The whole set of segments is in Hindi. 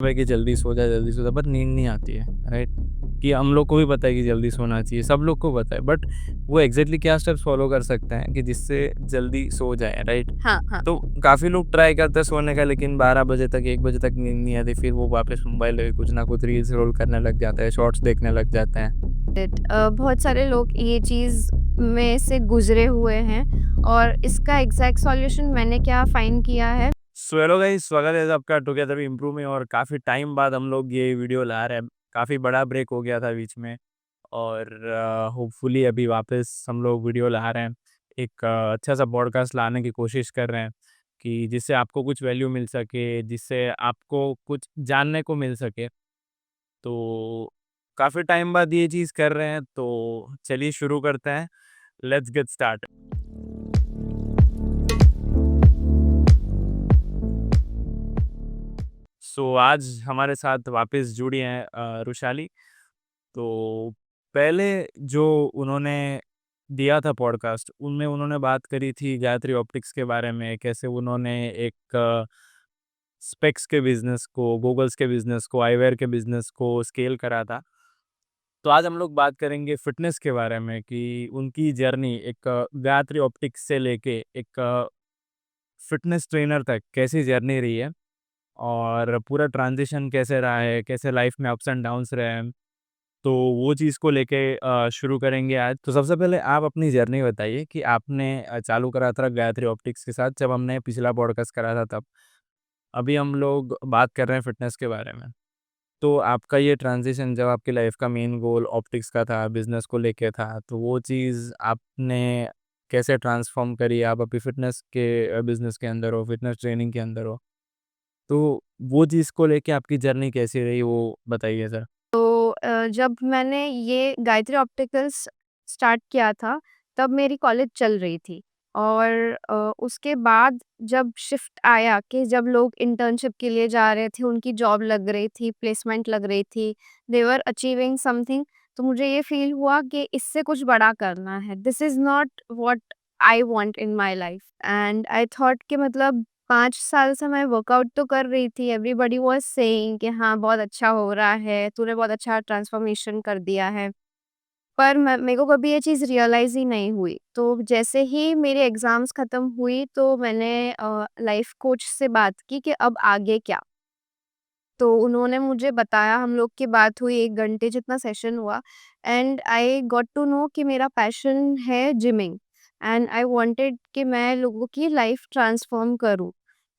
है कि जल्दी सो जा, बट नींद नहीं आती है, राइट? कि हम लोग को भी पता है कि जल्दी सोना चाहिए, सब लोग को पता है, बट वो एग्ज़ैक्टली क्या स्टेप्स फ़ॉलो कर सकते हैं कि जिससे जल्दी सो जाएँ, राइट? हाँ, हाँ। तो काफ़ी लोग ट्राई करते हैं सोने का, लेकिन 12 बजे तक, 1 बजे तक नींद नहीं आती, फिर वो वापस मोबाइल लेके कुछ ना कुछ रील्स रोल करने लग जाते हैं, शॉर्ट्स देखने लग जाते हैं। बहुत सारे लोग ये चीज़ में से गुज़रे हुए हैं और इसका एग्ज़ैक्ट सॉल्यूशन मैंने क्या फाइंड किया है। सो हेलो गाइस, स्वागत है आपका टुगेदर वी इम्प्रूव में। और काफ़ी टाइम बाद हम लोग ये वीडियो ला रहे हैं। काफ़ी बड़ा ब्रेक हो गया था बीच में, और होपफुली अभी वापस हम लोग वीडियो ला रहे हैं। एक अच्छा सा पॉडकास्ट लाने की कोशिश कर रहे हैं कि जिससे आपको कुछ वैल्यू मिल सके, जिससे आपको कुछ जानने को मिल सके। तो काफ़ी टाइम बाद ये चीज़ कर रहे हैं, तो चलिए शुरू करते हैं। Let's get start. सो आज हमारे साथ वापस जुड़ी हैं रुशाली। तो पहले जो उन्होंने दिया था पॉडकास्ट, उनमें उन्होंने बात करी थी गायत्री ऑप्टिक्स के बारे में, कैसे उन्होंने एक स्पेक्स के बिज़नेस को, गॉगल्स के बिज़नेस को, आईवेयर के बिज़नेस को स्केल करा था। तो आज हम लोग बात करेंगे फ़िटनेस के बारे में कि उनकी जर्नी एक गायत्री ऑप्टिक्स से लेके एक फ़िटनेस ट्रेनर तक कैसी जर्नी रही है, और पूरा ट्रांज़िशन कैसे रहा है, कैसे लाइफ़ में अप्स एंड डाउन्स रहे हैं। तो वो चीज़ को लेके शुरू करेंगे आज। तो सबसे पहले आप अपनी जर्नी बताइए कि आपने चालू करा था गायत्री ऑप्टिक्स के साथ, जब हमने पिछला पॉडकास्ट करा था तब। अभी हम लोग बात कर रहे हैं फ़िटनेस के बारे में। तो आपका ये ट्रांज़िशन, जब आपकी लाइफ़ का मेन गोल ऑप्टिक्स का था, बिज़नेस को लेके था, तो वो चीज़ आपने कैसे ट्रांसफ़ॉर्म करी? आप अभी फ़िटनेस के बिज़नेस के अंदर हो, फ़िटनेस ट्रेनिंग के अंदर हो। तो वो चीज़ को लेके आपकी जर्नी कैसी रही, वो बताइए ज़रा? जब मैंने ये गायत्री ऑप्टिकल्स स्टार्ट किया था, तब मेरी कॉलेज चल रही थी और उसके बाद जब शिफ्ट आया कि जब लोग इंटर्नशिप के लिए जा रहे थे, उनकी जॉब लग रही थी, प्लेसमेंट लग रही थी, दे वर अचीविंग समथिंग, तो मुझे ये फ़ील हुआ कि इससे कुछ बड़ा करना है। This is not what I want in my life and I thought कि मतलब 5 साल से मैं वर्कआउट तो कर रही थी, एवरीबॉडी वाज़ सेइंग कि हाँ, बहुत अच्छा हो रहा है, तूने बहुत अच्छा ट्रांसफ़ॉर्मेशन कर दिया है। पर मैं मेरे को कभी ये चीज़ रियलाइज़ ही नहीं हुई। तो जैसे ही मेरे एग्ज़ाम्स ख़त्म हुई तो मैंने लाइफ़ कोच से बात की कि अब आगे क्या? तो उन्होंने मुझे बताया, हम लोग की बात हुई 1 घंटे जितना सेशन हुआ and I got to know कि मेरा पैशन है जिमिंग एंड आई वांटेड कि मैं लोगों की लाइफ ट्रांसफॉर्म करूं,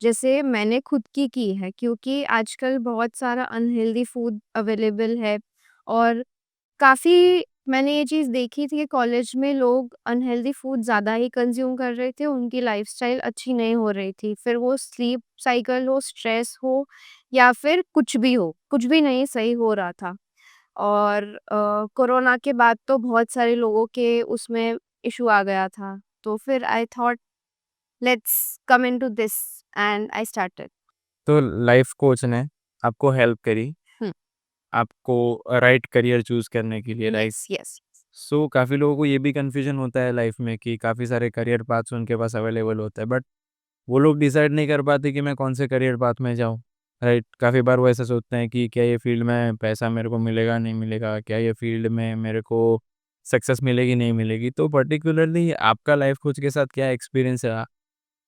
जैसे मैंने खुद की है, क्योंकि आजकल बहुत सारा अनहेल्दी फूड अवेलेबल है और काफ़ी मैंने ये चीज़ देखी थी कि कॉलेज में लोग अनहेल्दी फूड ज़्यादा ही कंज़्यूम कर रहे थे, उनकी लाइफ़स्टाइल अच्छी नहीं हो रही थी। फिर वो स्लीप साइकिल हो, स्ट्रेस हो या फिर कुछ भी हो, कुछ भी नहीं सही हो रहा था। और कोरोना के बाद तो बहुत सारे लोगों के उसमें इश्यू आ गया था। तो फिर I thought let's come into this and I started. तो लाइफ़ कोच ने आपको हेल्प करी, हुँ, आपको राइट करियर चूज़ करने के लिए, राइट? Yes, yes. सो काफ़ी लोगों को ये भी कन्फ्यूज़न होता है लाइफ़ में कि काफ़ी सारे करियर पाथ्स उनके पास अवेलेबल होता है, बट वो लोग डिसाइड नहीं कर पाते कि मैं कौन से करियर पाथ में जाऊँ, राइट? काफ़ी बार वो ऐसा सोचते हैं कि क्या ये फ़ील्ड में पैसा मेरे को मिलेगा, नहीं मिलेगा? क्या ये फ़ील्ड में मेरे को सक्सेस मिलेगी, नहीं मिलेगी? तो पर्टिकुलरली आपका लाइफ़ कोच के साथ क्या एक्सपीरियंस रहा,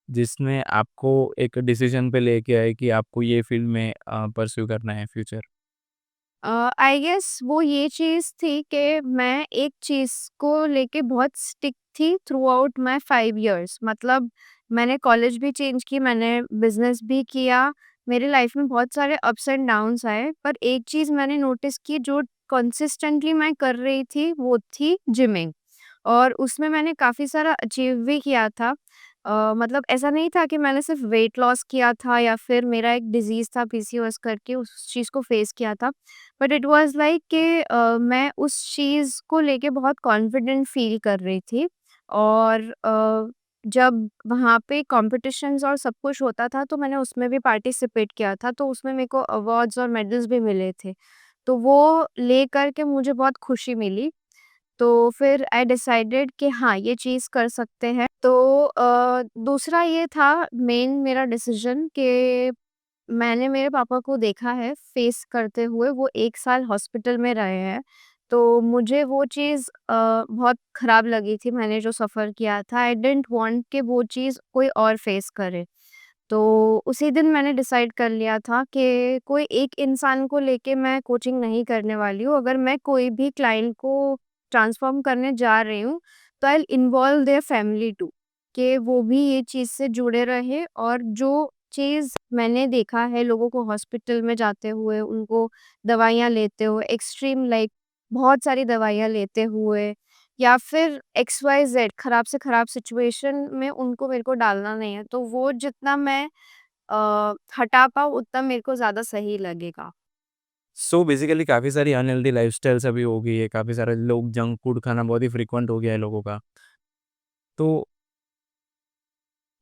जिसने आपको एक डिसीज़न पे लेके आए कि आपको ये फ़ील्ड में परस्यू करना है फ्यूचर? आई गेस वो ये चीज़ थी कि मैं एक चीज़ को लेके बहुत स्टिक थी थ्रू आउट माई 5 इयर्स। मतलब मैंने कॉलेज भी चेंज की, मैंने बिजनेस भी किया, मेरे लाइफ में बहुत सारे अप्स एंड डाउन्स आए, पर एक चीज़ मैंने नोटिस की जो कंसिस्टेंटली मैं कर रही थी वो थी जिमिंग। और उसमें मैंने काफ़ी सारा अचीव भी किया था। मतलब ऐसा नहीं था कि मैंने सिर्फ वेट लॉस किया था या फिर मेरा एक डिज़ीज़ था पीसीओएस करके, उस चीज़ को फेस किया था। बट इट वाज़ लाइक कि मैं उस चीज़ को लेके बहुत कॉन्फिडेंट फ़ील कर रही थी और जब वहाँ पे कॉम्पिटिशन्स और सब कुछ होता था तो मैंने उसमें भी पार्टिसिपेट किया था, तो उसमें मेरे को अवार्ड्स और मेडल्स भी मिले थे। तो वो लेकर के मुझे बहुत खुशी मिली। तो फिर आई डिसाइडेड कि हाँ, ये चीज़ कर सकते हैं। तो दूसरा ये था मेन मेरा डिसीज़न कि मैंने मेरे पापा को देखा है फेस करते हुए, वो 1 साल हॉस्पिटल में रहे हैं। तो मुझे वो चीज़ बहुत खराब लगी थी, मैंने जो सफ़र किया था। आई डिडन्ट वांट कि वो चीज़ कोई और फेस करे। तो उसी दिन मैंने डिसाइड कर लिया था कि कोई एक इंसान को लेके मैं कोचिंग नहीं करने वाली हूँ। अगर मैं कोई भी क्लाइंट को ट्रांसफ़ॉर्म करने जा रही हूँ, तो I will involve their family too, कि वो भी ये चीज़ से जुड़े रहे। और जो चीज़ मैंने देखा है लोगों को हॉस्पिटल में जाते हुए, उनको दवाइयाँ लेते हुए, एक्सट्रीम लाइक बहुत सारी दवाइयाँ लेते हुए, या फिर एक्स वाई ज़ेड खराब से खराब सिचुएशन में उनको मेरे को डालना नहीं है। तो वो जितना मैं हटा पाऊँ उतना मेरे को ज़्यादा सही लगेगा। सो बेसिकली काफ़ी सारी अनहेल्दी लाइफ़स्टाइल्स अभी हो गई है, काफ़ी सारे लोग जंक फूड खाना बहुत ही फ्रीक्वेंट हो गया है लोगों का। तो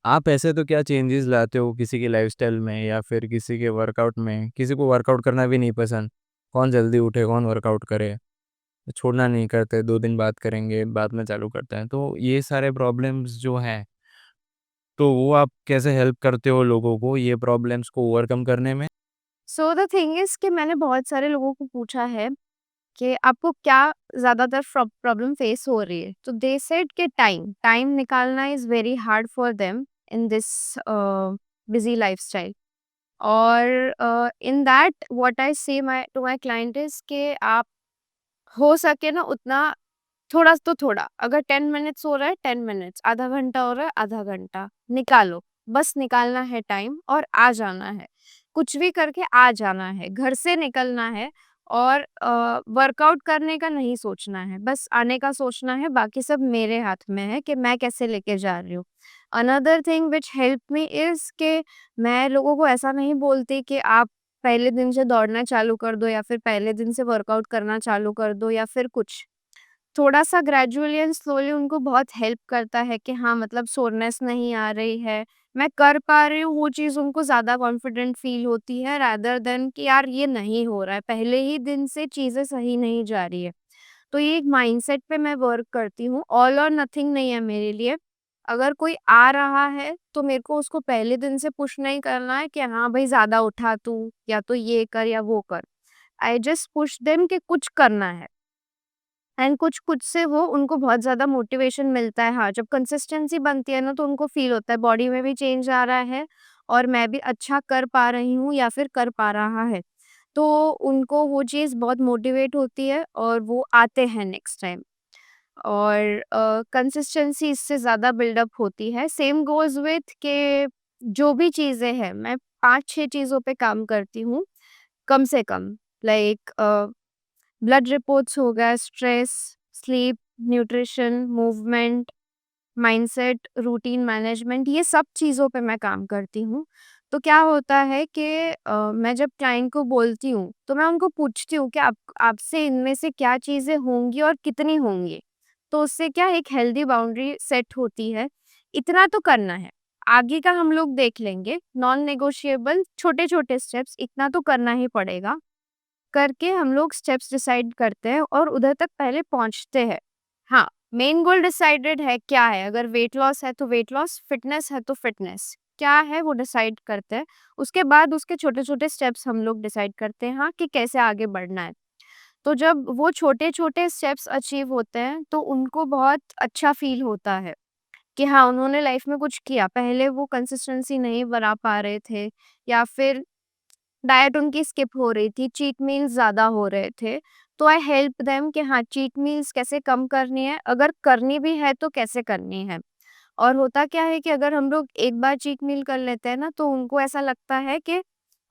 आप ऐसे तो क्या चेंजेस लाते हो किसी की लाइफ़स्टाइल में या फिर किसी के वर्कआउट में? किसी को वर्कआउट करना भी नहीं पसंद, कौन जल्दी उठे, कौन वर्कआउट करे? छोड़ना नहीं करते, 2 दिन बाद करेंगे, बाद में चालू करते हैं। तो ये सारे प्रॉब्लम्स जो हैं, तो वो आप कैसे हेल्प करते हो लोगों को ये प्रॉब्लम्स को ओवरकम करने में? सो द थिंग इज़ कि मैंने बहुत सारे लोगों को पूछा है कि आपको क्या ज़्यादातर प्रॉब्लम फेस हो रही है? तो दे सेड कि टाइम निकालना is very hard for them in this busy lifestyle. और in that what I say my to my client is कि आप हो सके ना उतना थोड़ा तो थोड़ा, अगर 10 मिनट्स हो रहा है 10 मिनट्स, आधा घंटा हो रहा है आधा घंटा, निकालो। बस निकालना है टाइम और आ जाना है। कुछ भी करके आ जाना है, घर से निकलना है। और वर्कआउट करने का नहीं सोचना है, बस आने का सोचना है, बाकी सब मेरे हाथ में है कि मैं कैसे लेके जा रही हूँ। Another thing which help me is कि मैं लोगों को ऐसा नहीं बोलती कि आप पहले दिन से दौड़ना चालू कर दो, या फिर पहले दिन से वर्कआउट करना चालू कर दो, या फिर कुछ। थोड़ा-सा ग्रेजुअली एंड स्लोली उनको बहुत हेल्प करता है कि हाँ, मतलब सोरनेस नहीं आ रही है, मैं कर पा रही हूँ, वो चीज़ उनको ज़्यादा कॉन्फिडेंट फ़ील होती है रादर देन कि यार ये नहीं हो रहा है, पहले ही दिन से चीज़ें सही नहीं जा रही है। तो ये एक माइंडसेट पे मैं वर्क करती हूँ, ऑल और नथिंग नहीं है मेरे लिए। अगर कोई आ रहा है, तो मेरे को उसको पहले दिन से पुश नहीं करना है कि हाँ भाई ज़्यादा उठा तू, या तो ये कर या वो कर। आई जस्ट पुश देम कि कुछ करना है। एंड कुछ-कुछ से वो उनको बहुत ज़्यादा मोटिवेशन मिलता है। हाँ, जब कंसिस्टेंसी बनती है ना तो उनको फ़ील होता है बॉडी में भी चेंज आ रहा है, और मैं भी अच्छा कर पा रही हूँ या फिर कर पा रहा है। तो उनको वो चीज़ बहुत मोटिवेट होती है और वो आते हैं नेक्स्ट टाइम। और कंसिस्टेंसी इससे ज़्यादा बिल्डअप होती है। सेम गोज़ विथ के जो भी चीज़ें हैं, मैं 5-6 चीज़ों पे काम करती हूँ, कम से कम। लाइक ब्लड रिपोर्ट्स हो गया, stress, sleep, nutrition, movement, mindset, routine management, ये सब चीज़ों पे मैं काम करती हूँ। तो क्या होता है कि मैं जब क्लाइंट को बोलती हूँ, तो मैं उनको पूछती हूँ कि आप आपसे इनमें से क्या चीज़ें होंगी और कितनी होंगी? तो उससे क्या एक हेल्दी बाउंड्री सेट होती है, इतना तो करना है, आगे का हम लोग देख लेंगे, नॉन नेगोशिएबल छोटे-छोटे स्टेप्स इतना तो करना ही पड़ेगा। करके हम लोग स्टेप्स डिसाइड करते हैं और उधर तक पहले पहुँचते हैं। हाँ, मेन गोल डिसाइडेड है क्या है, अगर वेट लॉस है तो वेट लॉस, फिटनेस है तो फिटनेस, क्या है वो डिसाइड करते हैं। उसके बाद उसके छोटे-छोटे स्टेप्स हम लोग डिसाइड करते हैं हाँ, कि कैसे आगे बढ़ना है। तो जब वो छोटे-छोटे स्टेप्स अचीव होते हैं, तो उनको बहुत अच्छा फ़ील होता है कि हाँ, उन्होंने लाइफ़ में कुछ किया। पहले वो कंसिस्टेंसी नहीं बना पा रहे थे, या फिर डाइट उनकी स्किप हो रही थी, चीट मील्स ज़्यादा हो रहे थे। तो आई हेल्प देम कि हाँ, चीट मील्स कैसे कम करनी है, अगर करनी भी है तो कैसे करनी है। और होता क्या है कि अगर हम लोग एक बार चीट मील कर लेते हैं ना, तो उनको ऐसा लगता है कि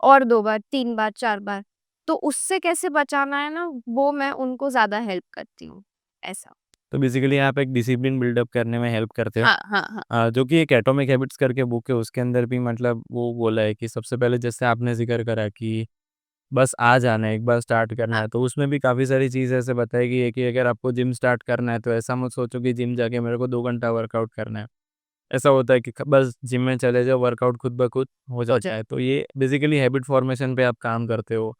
और 2 बार, 3 बार, 4 बार। तो उससे कैसे बचाना है ना, वो मैं उनको ज़्यादा हेल्प करती हूँ, ऐसा। तो बेसिकली आप एक डिसिप्लिन बिल्डअप करने में हेल्प करते हो। हाँ, हाँ, हाँ। जो कि एक एटॉमिक हैबिट्स करके बुक है, उसके अंदर भी मतलब वो बोला है कि सबसे पहले जैसे आपने ज़िक्र करा कि बस आ जाना है, एक बार स्टार्ट करना हाँ, है, तो उसमें भी काफ़ी सारी चीज़ ऐसे बताई गई है कि अगर आपको जिम स्टार्ट करना है, तो ऐसा मत सोचो कि जिम जाके मेरे को 2 घंटा वर्कआउट करना है। ऐसा होता है कि ख बस जिम में चले जाओ, वर्कआउट खुद ब खुद हो हो जाता जाए। है। तो ये बेसिकली हैबिट फॉर्मेशन पे आप काम करते हो,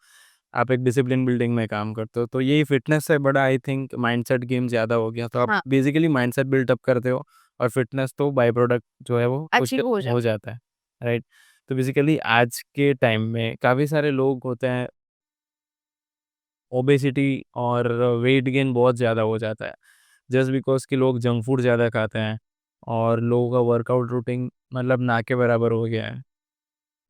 आप एक डिसिप्लिन बिल्डिंग में काम करते हो। तो यही फिटनेस से बड़ा आई थिंक माइंडसेट गेम ज़्यादा हो गया। तो आप हाँ, बेसिकली माइंडसेट बिल्ड अप करते हो और फिटनेस तो बाय प्रोडक्ट जो है वो उससे अचीव हो जाए। हो जाता है, राइट? तो बेसिकली आज के टाइम में काफ़ी सारे लोग होते हैं, ओबेसिटी और वेट गेन बहुत ज़्यादा हो जाता है, जस्ट बिकॉज़ कि लोग जंक फूड ज़्यादा खाते हैं और लोगों का वर्कआउट रूटीन मतलब ना के बराबर हो गया है।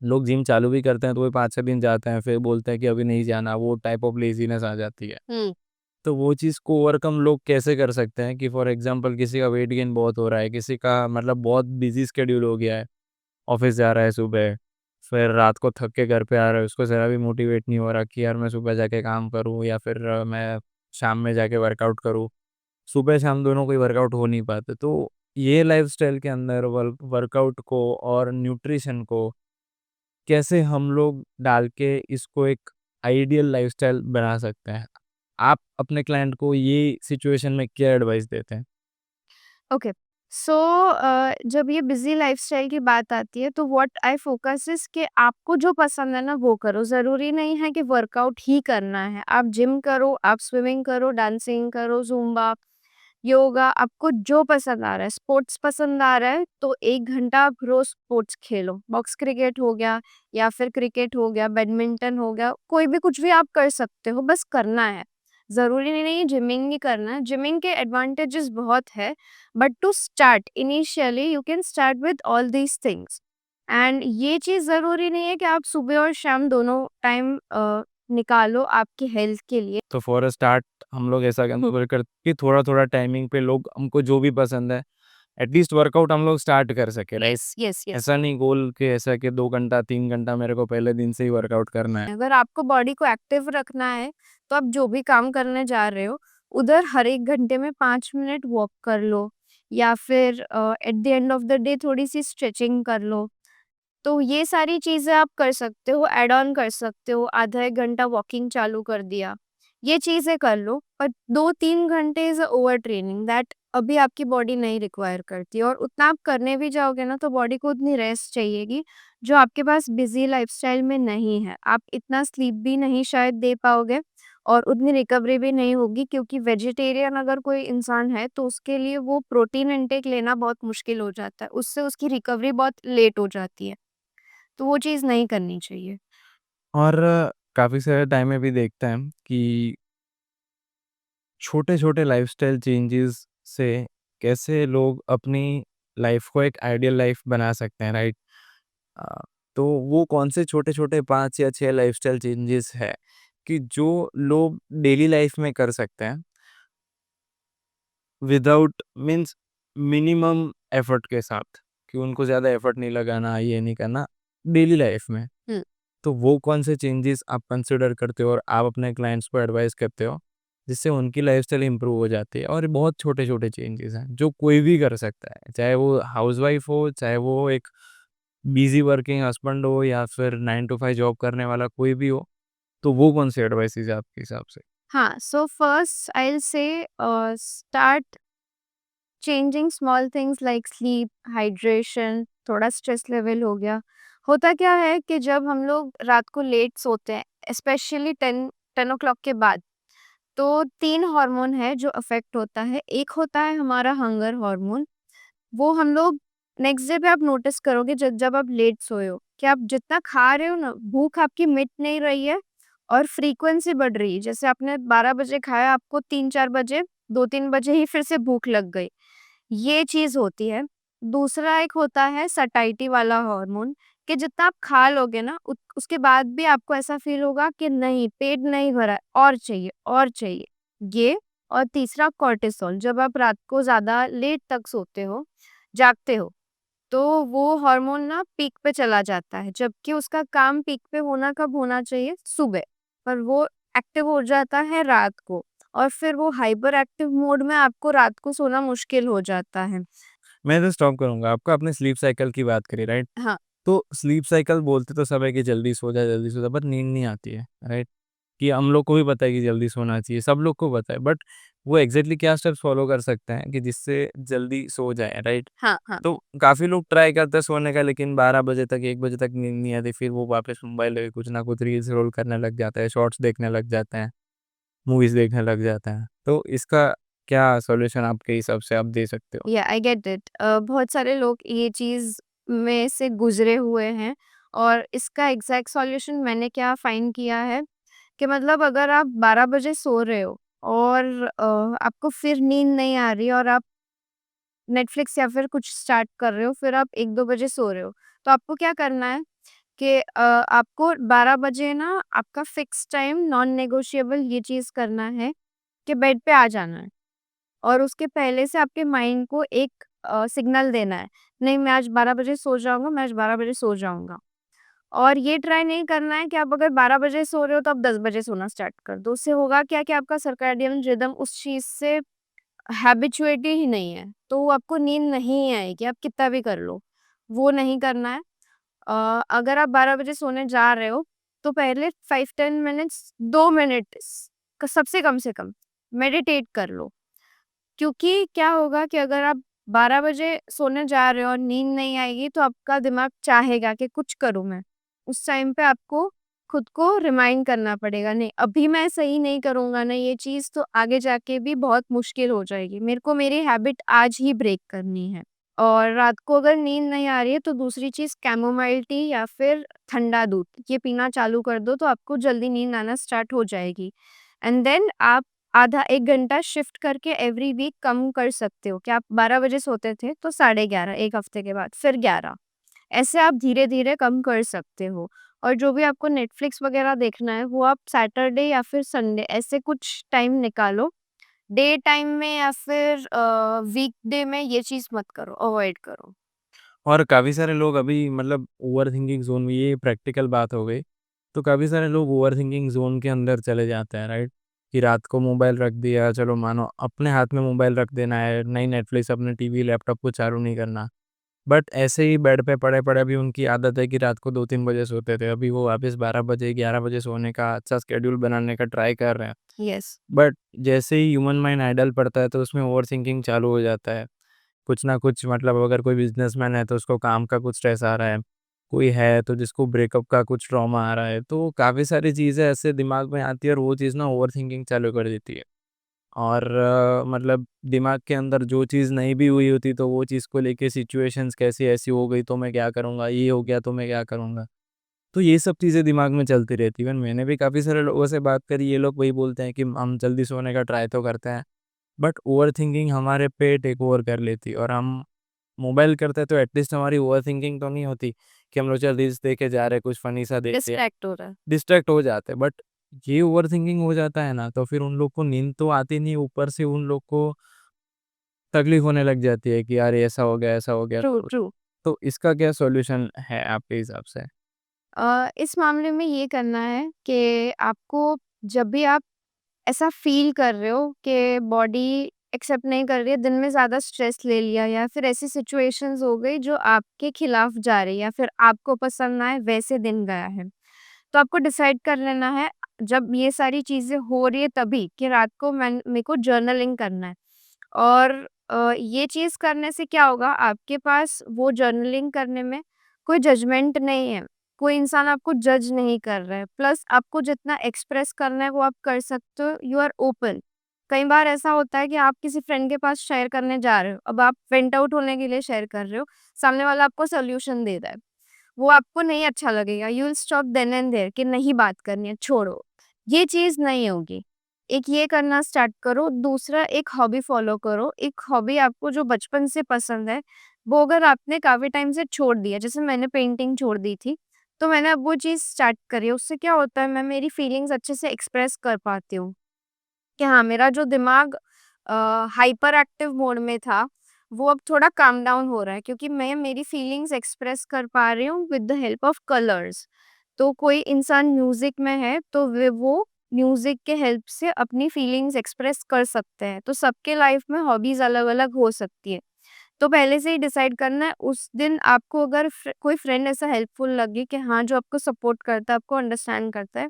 लोग जिम चालू भी करते हैं तो वो 5-6 दिन जाते हैं, फिर बोलते हैं कि अभी नहीं जाना, वो टाइप ऑफ लेज़ीनेस आ जाती है। हुँ। तो वो चीज़ को ओवरकम लोग कैसे कर सकते हैं कि फॉर एग्ज़ाम्पल किसी का वेट गेन बहुत हो रहा है, किसी का मतलब बहुत बिज़ी शेड्यूल हो गया है, ऑफ़िस जा रहा है सुबह, फिर रात को थक के घर पे आ रहा है, उसको ज़रा भी मोटिवेट नहीं हो रहा कि यार मैं सुबह जाके काम करूँ या फिर मैं शाम में जाके वर्कआउट करूँ। सुबह-शाम दोनों कोई वर्कआउट हो नहीं पाते। तो ये लाइफ़स्टाइल के अंदर वर्कआउट को और न्यूट्रिशन को कैसे हम लोग डाल के इसको एक आइडियल लाइफ़स्टाइल बना सकते हैं? आप अपने क्लाइंट को ये सिचुएशन में क्या एडवाइस देते हैं? ओके। सो जब ये बिज़ी लाइफ़स्टाइल की बात आती है तो व्हाट आई फोकस इज़ कि आपको जो पसंद है ना वो करो। ज़रूरी नहीं है कि वर्कआउट ही करना है। आप जिम करो, आप स्विमिंग करो, डांसिंग करो, ज़ुम्बा, योगा, आपको जो पसंद आ रहा है, स्पोर्ट्स पसंद आ रहा है तो 1 घंटा आप रोज़ स्पोर्ट्स खेलो। बॉक्स क्रिकेट हो गया या फिर क्रिकेट हो गया, बैडमिंटन हो गया, कोई भी कुछ भी आप कर सकते हो, बस करना है। ज़रूरी नहीं जिमिंग ही करना है। जिमिंग के एडवांटेजेस बहुत है, but to start initially you can start with all these things. And ये चीज़ ज़रूरी नहीं है कि आप सुबह और शाम दोनों टाइम निकालो आपकी हेल्थ के लिए। तो फॉर अ स्टार्ट हम लोग ऐसा कंसिडर करते हैं कि थोड़ा-थोड़ा टाइमिंग पे लोग हमको जो भी पसंद है, एटलीस्ट वर्कआउट हम लोग स्टार्ट कर सकें, राइट? Yes, yes, yes. ऐसा नहीं गोल कि ऐसा कि 2 घंटा, 3 घंटा मेरे को पहले दिन से ही वर्कआउट करना है। अगर आपको बॉडी को एक्टिव रखना है, तो आप जो भी काम करने जा रहे हो, उधर हर 1 घंटे में 5 मिनट वॉक कर लो या फिर eight the end of the day थोड़ी-सी स्ट्रेचिंग कर लो। तो ये सारी चीज़ें आप कर सकते हो, ऐड ऑन कर सकते हो, आधा 1 घंटा वॉकिंग चालू कर दिया। ये चीज़ें कर लो, पर 2-3 घंटे इज़ ओवर ट्रेनिंग दैट अभी आपकी बॉडी नहीं रिक्वायर करती और उतना आप करने भी जाओगे ना तो बॉडी को उतनी रेस्ट चाहिएगी, जो आपके पास बिज़ी लाइफ़स्टाइल में नहीं है। आप इतना स्लीप भी नहीं शायद दे पाओगे और उतनी रिकवरी भी नहीं होगी क्योंकि वेजिटेरियन अगर कोई इंसान है, तो उसके लिए वो प्रोटीन इनटेक लेना बहुत मुश्किल हो जाता है। उससे उसकी रिकवरी बहुत लेट हो जाती है। तो वो चीज़ नहीं करनी चाहिए। और काफ़ी सारे टाइम में भी देखते हैं कि छोटे-छोटे लाइफ़स्टाइल चेंजेस से कैसे लोग अपनी लाइफ़ को एक आइडियल लाइफ़ बना सकते हैं, राइट? अ, तो वो कौन से छोटे-छोटे 5 या 6 लाइफ़स्टाइल चेंजेस है कि जो लोग डेली लाइफ़ में कर सकते हैं विदाउट मीन्स मिनिमम एफर्ट के साथ कि उनको ज़्यादा एफर्ट नहीं लगाना, ये नहीं करना डेली लाइफ़ में। हुँ। तो वो कौन से चेंजेस आप कंसिडर करते हो और आप अपने क्लाइंट्स को एडवाइस करते हो, जिससे उनकी लाइफ़स्टाइल इंप्रूव हो जाती है? और ये बहुत छोटे-छोटे चेंजेस हैं, जो कोई भी कर सकता है, चाहे वो हाउसवाइफ़ हो, चाहे वो एक बिज़ी वर्किंग हस्बैंड हो या फिर 9 टू 5 जॉब करने वाला कोई भी हो, तो वो कौन से एडवाइसेज़ है आपके हिसाब से? हाँ, so first I will say start changing small things like sleep, hydration, थोड़ा स्ट्रेस लेवल हो गया। होता क्या है कि जब हम लोग रात को लेट सोते हैं, स्पेशली 10 ओ क्लॉक के बाद, तो 3 हार्मोन है जो अफ़ेक्ट होता है। एक होता है हमारा हंगर हार्मोन, वो हम लोग नेक्स्ट डे पे आप नोटिस करोगे जब जब आप लेट सोए हो, कि आप जितना खा रहे हो ना, भूख आपकी मिट नहीं रही है और फ्रीक्वेंसी बढ़ रही है। जैसे आपने 12 बजे खाया, आपको 3-4 बजे, 2-3 बजे ही फिर से भूख लग गई। ये चीज़ होती है। दूसरा एक होता है सटाइटी वाला हार्मोन कि जितना आप खा लोगे ना उसके बाद भी आपको ऐसा फ़ील होगा कि नहीं पेट नहीं भरा है, और चाहिए, और चाहिए। ये और तीसरा कॉर्टिसोल जब आप रात को ज़्यादा लेट तक सोते हो, जागते हो, तो वो हार्मोन ना पीक पे चला जाता है, जबकि उसका काम पीक पे होना कब होना चाहिए? सुबह, पर वो एक्टिव हो जाता है रात को और फिर वो हाइपर एक्टिव मोड में आपको रात को सोना मुश्किल हो जाता है। मैं इधर स्टॉप करूँगा, आपका आपने स्लीप साइकिल की बात करी, राइट? हाँ, तो स्लीप साइकिल बोलते तो सब है कि जल्दी सो जा, बट नींद नहीं आती है, राइट? कि हम लोग को भी पता है कि जल्दी सोना चाहिए, सब लोग को पता है, बट वो एग्ज़ैक्टली क्या स्टेप्स फ़ॉलो कर सकते हैं कि जिससे जल्दी सो जाएँ, राइट? हाँ, हाँ। तो काफ़ी लोग ट्राई करते हैं सोने का लेकिन 12 बजे तक, 1 बजे तक नींद नहीं आती, फिर वो वापस मोबाइल लेके कुछ ना कुछ रील्स रोल करने लग जाते हैं, शॉर्ट्स देखने लग जाते हैं, मूवीज़ देखने लग जाते हैं। तो इसका क्या सॉल्यूशन आपके हिसाब से आप दे सकते हो? या आई गेट इट। बहुत सारे लोग ये चीज़ में से गुज़रे हुए हैं और इसका एग्ज़ैक्ट सॉल्यूशन मैंने क्या फाइंड किया है कि मतलब अगर आप 12 बजे सो रहे हो और आपको फिर नींद नहीं आ रही और आप नेटफ्लिक्स या फिर कुछ स्टार्ट कर रहे हो, फिर आप 1-2 बजे सो रहे हो, तो आपको क्या करना है कि आपको 12 बजे ना आपका फिक्स टाइम नॉन नेगोशिएबल ये चीज़ करना है कि बेड पे आ जाना है और उसके पहले से आपके माइंड को एक सिग्नल देना है, नहीं मैं आज 12 बजे सो जाऊँगा, मैं आज 12 बजे सो जाऊँगा। और ये ट्राई नहीं करना है कि आप अगर 12 बजे सो रहे हो तो आप 10 बजे सोना स्टार्ट कर दो। उससे होगा क्या कि आपका सर्कैडियन रिदम उस चीज़ से हैबिचुएट ही नहीं है, तो वो आपको नींद नहीं आएगी, आप कितना भी कर लो, वो नहीं करना है। अगर आप 12 बजे सोने जा रहे हो, तो पहले 5-10 मिनट्स 2 मिनट सबसे कम से कम मेडिटेट कर लो। क्योंकि क्या होगा कि अगर आप 12 बजे सोने जा रहे हो और नींद नहीं आएगी तो आपका दिमाग चाहेगा कि कुछ करूँ मैं। उस टाइम पे आपको खुद को रिमाइंड करना पड़ेगा, नहीं अभी मैं सही नहीं करूँगा ना ये चीज़ तो आगे जाके भी बहुत मुश्किल हो जाएगी। मेरे को मेरी हैबिट आज ही ब्रेक करनी है। और रात को अगर नींद नहीं आ रही है तो दूसरी चीज़ कैमोमाइल टी या फिर ठंडा दूध ये पीना चालू कर दो तो आपको जल्दी नींद आना स्टार्ट हो जाएगी। एंड देन आप आधा 1 घंटा शिफ्ट करके एवरी वीक कम कर सकते हो कि आप 12 बजे सोते थे तो 11:30 1 हफ्ते के बाद फिर 11 ऐसे आप धीरे-धीरे कम कर सकते हो। और जो भी आपको नेटफ्लिक्स वगैरह देखना है वो आप सैटरडे या फिर संडे ऐसे कुछ टाइम निकालो। डे टाइम में या फिर वीकडे में ये चीज़ मत करो, अवॉइड करो। और काफ़ी सारे लोग अभी मतलब ओवरथिंकिंग ज़ोन में, ये प्रैक्टिकल बात हो गई, तो काफ़ी सारे लोग ओवरथिंकिंग ज़ोन के अंदर चले जाते हैं, राइट? कि रात को मोबाइल रख दिया, चलो मानो अपने हाथ में मोबाइल रख देना है, नहीं नेटफ्लिक्स अपने टीवी, लैपटॉप को चालू नहीं करना। बट ऐसे ही बेड पे पड़े-पड़े अभी उनकी आदत है कि रात को 2-3 बजे सोते थे, अभी वो वापस 12 बजे, 11 बजे सोने का अच्छा शेड्यूल बनाने का ट्राई कर रहे हैं। यस, बट जैसे ही ह्यूमन माइंड आइडल पड़ता है तो उसमें ओवरथिंकिंग चालू हो जाता है। कुछ ना कुछ मतलब अगर कोई बिज़नेसमैन है तो उसको काम का कुछ स्ट्रेस आ रहा है, कोई है तो जिसको ब्रेकअप का कुछ ट्रॉमा आ रहा है, तो काफ़ी सारी चीज़ें ऐसे दिमाग में आती है और वो चीज़ ना ओवरथिंकिंग चालू कर देती है। और मतलब दिमाग के अंदर जो चीज़ नहीं भी हुई होती तो वो चीज़ को लेके सिचुएशंस कैसी ऐसी हो गई तो मैं क्या करूँगा, ये हो गया तो मैं क्या करूँगा? तो ये सब चीज़ें दिमाग में चलती रहती हैं। इवन मैंने भी काफ़ी सारे लोगों से बात करी, ये लोग वही बोलते हैं कि हम जल्दी सोने का ट्राई तो करते हैं, बट ओवरथिंकिंग हमारे पे टेक ओवर कर लेती है और हम मोबाइल करते हैं तो एटलीस्ट हमारी ओवरथिंकिंग तो नहीं होती कि हम लोग चल रील्स देखे जा रहे हैं, कुछ फ़नी सा देख लिया, डिस्ट्रैक्ट हो रहा है। डिस्ट्रैक्ट हो जाते हैं। बट ये ओवरथिंकिंग हो जाता है ना, तो फिर उन लोग को नींद तो आती नहीं, ऊपर से उन लोग को तकलीफ़ होने लग जाती है कि यार ये ऐसा हो गया, ऐसा हो गया। ट्रू, तो ट्रू। तो इसका क्या सॉल्यूशन है आपके हिसाब से? इस मामले में ये करना है कि आपको जब भी आप ऐसा फ़ील कर रहे हो कि बॉडी एक्सेप्ट नहीं कर रही है, दिन में ज़्यादा स्ट्रेस ले लिया या फिर ऐसी सिचुएशंस हो गई जो आपके खिलाफ जा रही है या फिर आपको पसंद ना आए वैसे दिन गया है। तो आपको डिसाइड कर लेना है जब ये सारी चीज़ें हो रही है तभी कि रात को मेरे को जर्नलिंग करना है। और ये चीज़ करने से क्या होगा आपके पास वो जर्नलिंग करने में कोई जजमेंट नहीं है। कोई इंसान आपको जज नहीं कर रहा है। प्लस आपको जितना एक्सप्रेस करना है वो आप कर सकते हो, यू आर ओपन। कई बार ऐसा होता है कि आप किसी फ्रेंड के पास शेयर करने जा रहे हो, अब आप वेंट आउट होने के लिए शेयर कर रहे हो, सामने वाला आपको सॉल्यूशन दे रहा है। वो आपको नहीं अच्छा लगेगा, you will stop then and there कि नहीं बात करनी है, छोड़ो। ये चीज़ नहीं होगी। एक ये करना स्टार्ट करो, दूसरा एक हॉबी फ़ॉलो करो। एक हॉबी आपको जो बचपन से पसंद है, वो अगर आपने काफ़ी टाइम से छोड़ दिया, जैसे मैंने पेंटिंग छोड़ दी थी, तो मैंने अब वो चीज़ स्टार्ट करी है। उससे क्या होता है मैं मेरी फीलिंग्स अच्छे से एक्सप्रेस कर पाती हूँ। कि हाँ, मेरा जो दिमाग हाइपर एक्टिव मोड में था, वो अब थोड़ा काम डाउन हो रहा है क्योंकि मैं मेरी फीलिंग्स एक्सप्रेस कर पा रही हूँ with the help of colours. तो कोई इंसान म्यूज़िक में है, तो वे वो म्यूज़िक के हेल्प से अपनी फीलिंग्स एक्सप्रेस कर सकते हैं। तो सबके लाइफ में हॉबीज़ अलग-अलग हो सकती है। तो पहले से ही डिसाइड करना है उस दिन आपको अगर कोई फ्रेंड ऐसा हेल्पफुल लगे कि हाँ, जो आपको सपोर्ट करता है, आपको अंडरस्टैंड करता है,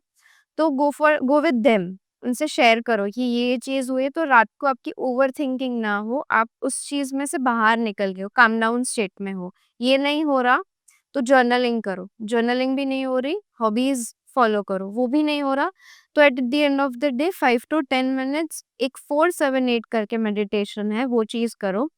तो गो विद देम। उनसे शेयर करो कि ये चीज़ हुई है तो रात को आपकी ओवरथिंकिंग ना हो, आप उस चीज़ में से बाहर निकल गए हो, काम डाउन स्टेट में हो। ये नहीं हो रहा तो जर्नलिंग करो, जर्नलिंग भी नहीं हो रही, हॉबीज़ फॉलो करो, वो भी नहीं हो रहा तो at the end of the day 5 to 10 minutes एक 4-7-8 करके मेडिटेशन है, वो चीज़ करो।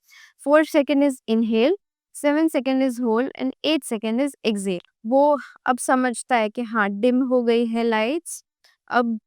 4 second is inhale, 7 second is hold and 8 second is exhale. वो अब समझता है कि हाँ, डिम हो गई है लाइट्स, अब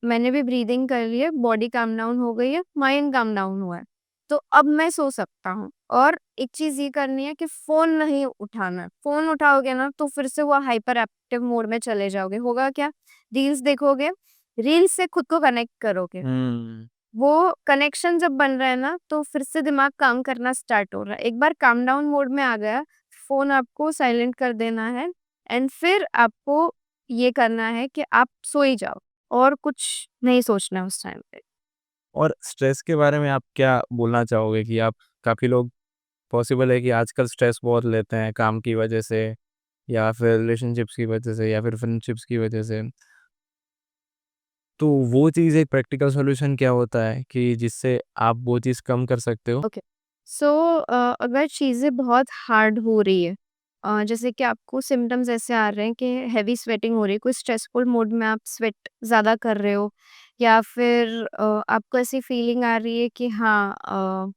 मैंने भी ब्रीदिंग कर ली है, बॉडी काम डाउन हो गई है, माइंड काम डाउन हुआ है, तो अब मैं सो सकता हूँ। और एक चीज़ ये करनी है कि फ़ोन नहीं उठाना है। फ़ोन उठाओगे ना तो फिर से वो हाइपर एक्टिव मोड में चले जाओगे। होगा क्या? रील्स देखोगे, रील्स से खुद को कनेक्ट करोगे। हुँ। वो कनेक्शन जब बन रहा है ना, तो फिर से दिमाग काम करना स्टार्ट हो रहा है। एक बार काम डाउन मोड में आ गया, फ़ोन आपको साइलेंट कर देना है एंड फिर आपको ये करना है कि आप सो ही जाओ और कुछ नहीं सोचना है उस टाइम पे। और स्ट्रेस के बारे में आप क्या बोलना चाहोगे कि आप काफ़ी लोग पॉसिबल है कि आजकल स्ट्रेस बहुत लेते हैं काम की वजह से या फिर रिलेशनशिप्स की वजह से या फिर फ्रेंडशिप्स की वजह से। तो वो चीज़ एक प्रैक्टिकल सॉल्यूशन क्या होता है कि जिससे आप वो चीज़ कम कर सकते हो? ओके। सो अगर चीज़ें बहुत हार्ड हो रही है, जैसे कि आपको सिम्पटम्स ऐसे आ रहे हैं कि हेवी स्वेटिंग हो रही है, कोई स्ट्रेसफुल मोड में आप स्वेट ज़्यादा कर रहे हो या फिर आपको ऐसी फीलिंग आ रही है कि हाँ,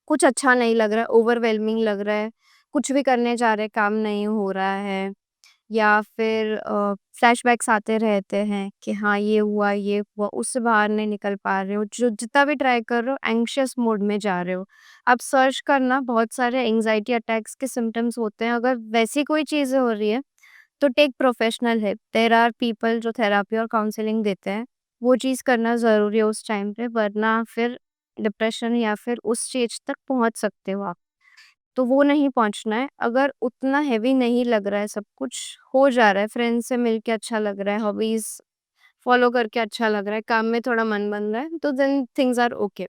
कुछ अच्छा नहीं लग रहा है, ओवरवेलमिंग लग रहा है, कुछ भी करने जा रहे हैं, काम नहीं हो रहा है या फिर फ्लैशबैक्स आते रहते हैं कि हाँ, ये हुआ, उससे बाहर नहीं निकल पा रहे हो, जो जितना भी ट्राई कर रहे हो एंग्शियस मोड में जा रहे हो। आप सर्च करना, बहुत सारे एंग्ज़ायटी अटैक्स के सिम्पटम्स होते हैं, अगर वैसी कोई चीज़ें हो रही है, तो take professional help. There are people जो थेरेपी और काउंसलिंग देते हैं, वो चीज़ करना ज़रूरी है उस टाइम पे, वरना फिर डिप्रेशन या फिर उस स्टेज तक पहुँच सकते हो आप। तो वो नहीं पहुँचना है। अगर उतना हेवी नहीं लग रहा है, सब कुछ हो जा रहा है, फ्रेंड्स से मिल के अच्छा लग रहा है, हॉबीज़ फॉलो करके अच्छा लग रहा है, काम में थोड़ा मन बन रहा है, तो देन थिंग्स आर ओके।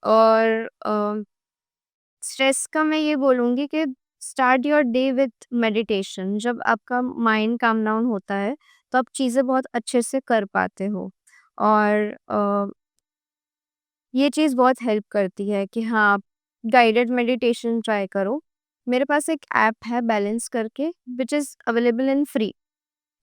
और स्ट्रेस का मैं ये बोलूँगी कि start your day with meditation. जब आपका माइंड काम डाउन होता है, तो आप चीज़ें बहुत अच्छे से कर पाते हो। और ये चीज़ बहुत हेल्प करती है कि हाँ, आप गाइडेड मेडिटेशन ट्राई करो। मेरे पास एक ऐप है बैलेंस करके, which is available in free.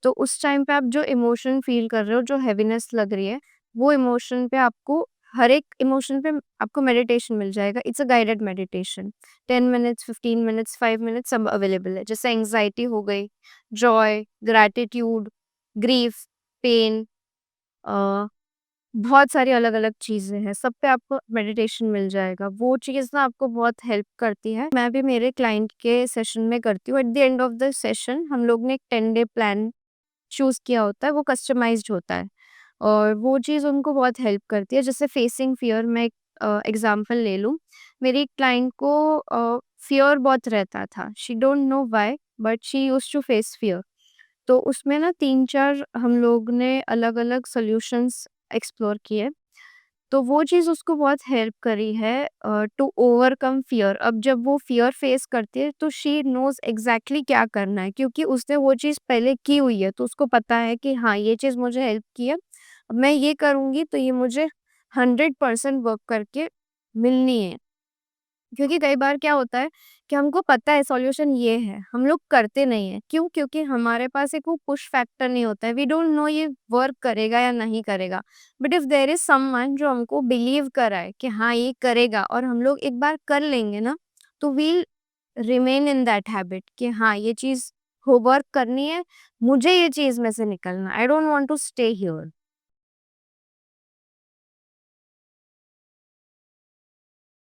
तो उस टाइम पे आप जो इमोशन फ़ील कर रहे हो, जो हेवीनेस लग रही है, वो इमोशन पे आपको, हर एक इमोशन पे आपको मेडिटेशन मिल जाएगा। It's a guided meditation. 10 minutes, 15 minutes, 5 minutes सब अवेलेबल है। जैसे एंग्ज़ायटी हो गई, जॉय, ग्रैटिट्यूड, ग्रीफ, पेन, अ बहुत सारी अलग-अलग चीज़ें हैं, सब पे आपको मेडिटेशन मिल जाएगा। वो चीज़ ना आपको बहुत हेल्प करती है। मैं भी मेरे क्लाइंट के सेशन में करती हूँ। Eight the end of the session हम लोग ने एक 10 डे प्लान चूज़ किया होता है, वो कस्टमाइज़्ड होता है और वो चीज़ उनको बहुत हेल्प करती है। जैसे फेसिंग फ़ियर, मैं एक एग्ज़ाम्पल ले लूँ। मेरी क्लाइंट को फ़ियर बहुत रहता था। She don't know why but she used to face fear. तो उसमें ना 3-4 हम लोग ने अलग-अलग सॉल्यूशंस एक्सप्लोर किए। तो वो चीज़ उसको बहुत हेल्प करी है टू ओवरकम फ़ियर। अब जब वो फ़ियर फेस करती है तो शी नोज़ एग्ज़ैक्टली क्या करना है, क्योंकि उसने वो चीज़ पहले की हुई है, तो उसको पता है कि हाँ, ये चीज़ मुझे हेल्प की है। अब मैं ये करूँगी तो ये मुझे 100% वर्क करके मिलनी है। क्योंकि कई बार क्या होता है कि हमको पता है सॉल्यूशन ये है, हम लोग करते नहीं हैं। क्यों? क्योंकि हमारे पास एक वो पुश फैक्टर नहीं होता है। वी डोंट नो ये वर्क करेगा या नहीं करेगा। But if there is someone जो हमको बिलीव कराए कि हाँ, ये करेगा और हम लोग एक बार कर लेंगे ना, तो we'll remain in that habit कि हाँ, ये चीज़ हो वर्क करनी है, मुझे ये चीज़ में से निकलना है। I don't want to stay here.